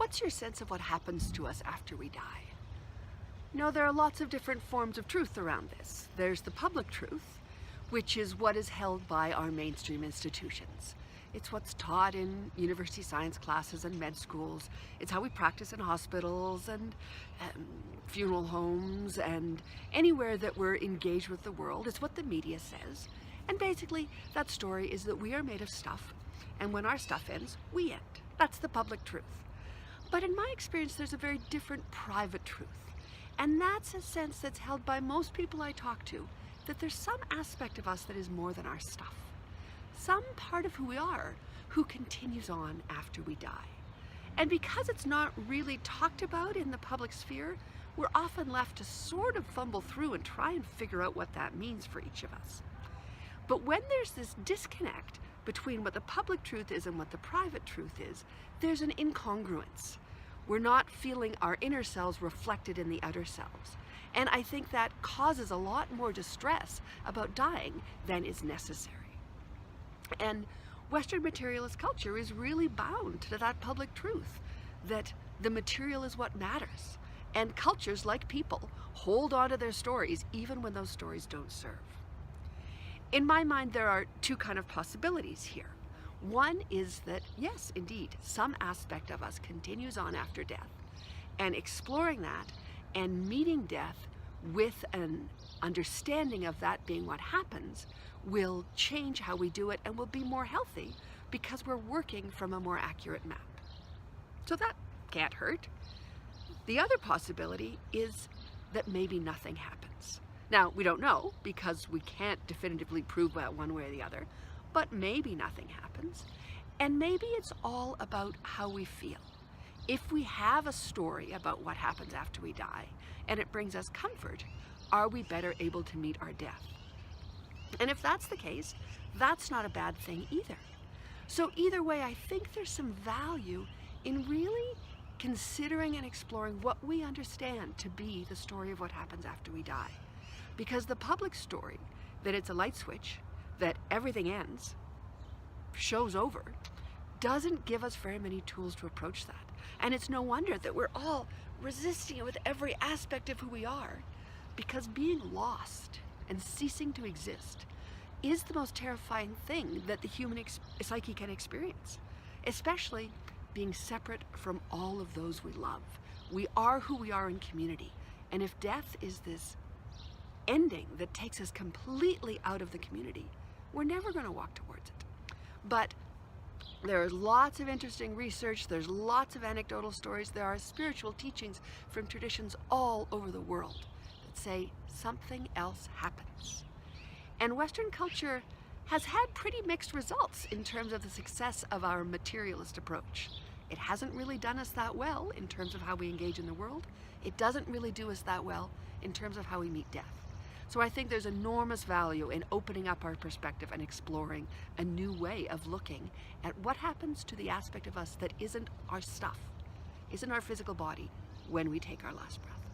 What's your sense of what happens to us after we die? There are lots of different forms of truth around this. There's the public truth, which is what is held by our mainstream institutions. It's what's taught in university science classes and med schools. It's how we practice in hospitals and funeral homes and anywhere that we're engaged with the world. It's what the media says. And basically, that story is that we are made of stuff, and when our stuff ends, we end. That's the public truth. But in my experience, there's a very different private truth. And that's a sense that's held by most people I talk to, that there's some aspect of us that is more than our stuff. Some part of who we are who continues on after we die. And because it's not really talked about in the public sphere, we're often left to sort of fumble through and try and figure out what that means for each of us. But when there's this disconnect between what the public truth is and what the private truth is, there's an incongruence. We're not feeling our inner selves reflected in the outer selves. And I think that causes a lot more distress about dying than is necessary. And Western materialist culture is really bound to that public truth, that the material is what matters. And cultures, like people, hold on to their stories even when those stories don't serve. In my mind, there are two kind of possibilities here. One is that, yes, indeed, some aspect of us continues on after death, and exploring that and meeting death with an understanding of that being what happens will change how we do it and will be more healthy because we're working from a more accurate map. So that can't hurt. The other possibility is that maybe nothing happens. Now, we don't know because we can't definitively prove that one way or the other, but maybe nothing happens. And maybe it's all about how we feel. If we have a story about what happens after we die and it brings us comfort, are we better able to meet our death? And if that's the case, that's not a bad thing either. So either way, I think there's some value in really considering and exploring what we understand to be the story of what happens after we die. Because the public story, that it's a light switch, that everything ends, show's over, doesn't give us very many tools to approach that. And it's no wonder that we're all resisting it with every aspect of who we are, because being lost and ceasing to exist is the most terrifying thing that the human psyche can experience, especially being separate from all of those we love. We are who we are in community, and if death is this ending that takes us completely out of the community, we're never going to walk towards it. But there is lots of interesting research, there's lots of anecdotal stories, there are spiritual teachings from traditions all over the world that say something else happens. And Western culture has had pretty mixed results in terms of the success of our materialist approach. It hasn't really done us that well in terms of how we engage in the world. It doesn't really do us that well in terms of how we meet death. So I think there's enormous value in opening up our perspective and exploring a new way of looking at what happens to the aspect of us that isn't our stuff, isn't our physical body when we take our last breath.